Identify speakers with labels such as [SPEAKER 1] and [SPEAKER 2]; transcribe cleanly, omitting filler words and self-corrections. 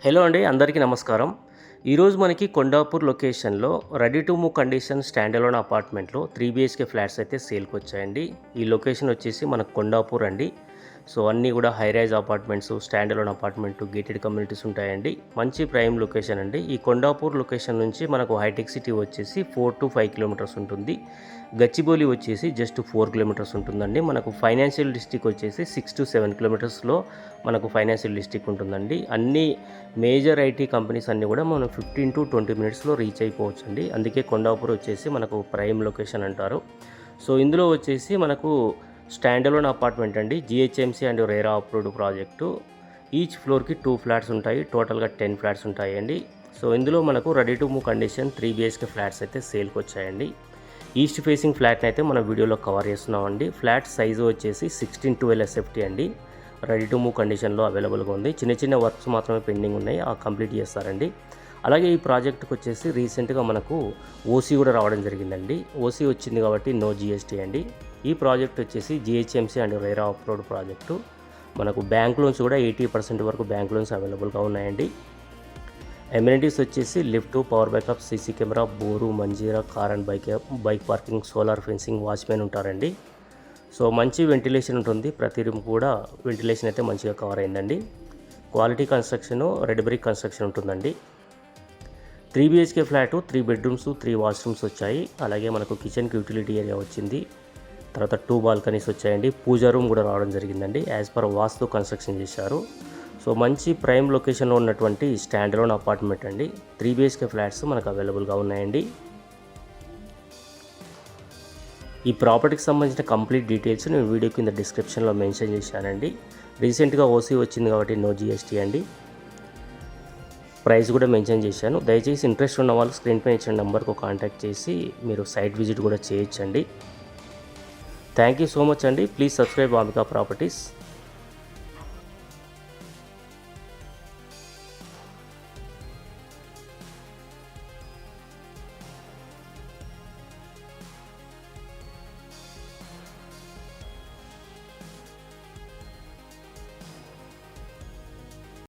[SPEAKER 1] Hello అండి, అందరికీ నమస్కారం. ఈరోజు మనకి కొండాపూర్ లొకేషన్లో ready to move condition stand alone అపార్ట్మెంట్లో 3 BHK ఫ్లాట్స్ అయితే సేల్కి వచ్చాయండి. ఈ లొకేషన్ వచ్చేసి మనకు కొండాపూర్ అండి. సో అన్నీ కూడా high rise apartments, stand alone apartment, gated communities ఉంటాయండి. మంచి ప్రైమ్ లొకేషన్ అండి. ఈ కొండాపూర్ లొకేషన్ నుంచి మనకు హైటెక్ సిటీ వచ్చేసి 4 to 5 కిలోమీటర్స్ ఉంటుంది. గచ్చిబౌలి వచ్చేసి జస్ట్ 4 కిలోమీటర్స్ ఉంటుందండి. మనకు ఫైనాన్షియల్ డిస్ట్రిక్ట్ వచ్చేసి 6 to 7 కిలోమీటర్స్లో మనకు ఫైనాన్షియల్ డిస్ట్రిక్ట్ ఉంటుందండి. అన్ని మేజర్ ఐటీ కంపెనీస్ అన్నీ కూడా మనం 15 to 20 మినిట్స్లో రీచ్ అయిపోవచ్చు అండి. అందుకే కొండాపూర్ వచ్చేసి మనకు ప్రైమ్ లొకేషన్ అంటారు. సో ఇందులో వచ్చేసి మనకు స్టాండ్ అలోన్ అపార్ట్మెంట్ అండి. GHMC and RERA approved project. Each ఫ్లోర్కి 2 ఫ్లాట్స్ ఉంటాయి. టోటల్గా 10 ఫ్లాట్స్ ఉంటాయండి. సో ఇందులో మనకు ready to move condition 3 BHK flats అయితే సేల్కి వచ్చాయండి. ఈస్ట్ ఫేసింగ్ ఫ్లాట్ని అయితే మన వీడియోలో కవర్ చేస్తున్నామండి. ఫ్లాట్ సైజు వచ్చేసి 1612 SFT అండి. రెడీ టు మూవ్ కండిషన్లో అవైలబుల్గా ఉంది. చిన్న చిన్న వర్క్స్ మాత్రమే పెండింగ్ ఉన్నాయి, ఆ కంప్లీట్ చేస్తారండి. అలాగే ఈ ప్రాజెక్ట్కి వచ్చేసి రీసెంట్గా మనకు ఓసీ కూడా రావడం జరిగిందండి. ఓసీ వచ్చింది కాబట్టి నో GST అండి. ఈ ప్రాజెక్ట్ వచ్చేసి GHMC and RERA approved project. మనకు బ్యాంక్ లోన్స్ కూడా 80% వరకు బ్యాంక్ లోన్స్ అవైలబుల్గా ఉన్నాయండి. ఎమ్యూనిటీస్ వచ్చేసి lift, power backup, CC camera, bore, Manjira, car and bike parking, solar fencing, watchman ఉంటారండి. సో మంచి వెంటిలేషన్ ఉంటుంది. ప్రతి రూమ్ కూడా వెంటిలేషన్ అయితే మంచిగా కవర్ అయిందండి. Quality construction, red brick construction ఉంటుందండి. 3 BHK ఫ్లాటు, 3 బెడ్రూమ్స్, 3 వాష్రూమ్స్ వచ్చాయి. అలాగే మనకు కిచెన్కి యూటిలిటీ ఏరియా వచ్చింది. తర్వాత 2 బాల్కనీస్ వచ్చాయండి. పూజా రూమ్ కూడా రావడం జరిగిందండి. యాజ్ పర్ వాస్తు కన్స్ట్రక్షన్ చేశారు. సో మంచి ప్రైమ్ లొకేషన్లో ఉన్నటువంటి స్టాండ్ అలోన్ అపార్ట్మెంట్ అండి. 3 BHK ఫ్లాట్స్ మనకు అవైలబుల్గా ఉన్నాయండి. ఈ ప్రాపర్టీకి సంబంధించిన కంప్లీట్ డీటెయిల్స్ నేను వీడియో కింద డిస్క్రిప్షన్లో మెన్షన్ చేశానండి. రీసెంట్గా ఓసీ వచ్చింది కాబట్టి నో GST అండి. ప్రైస్ కూడా మెన్షన్ చేశాను. దయచేసి ఇంట్రెస్ట్ ఉన్న వాళ్ళు స్క్రీన్ పై ఇచ్చిన నెంబర్కు కాంటాక్ట్ చేసి మీరు సైట్ విజిట్ కూడా చేయొచ్చండి. థ్యాంక్ యూ సో మచ్ అండి. Please subscribe Vamika properties.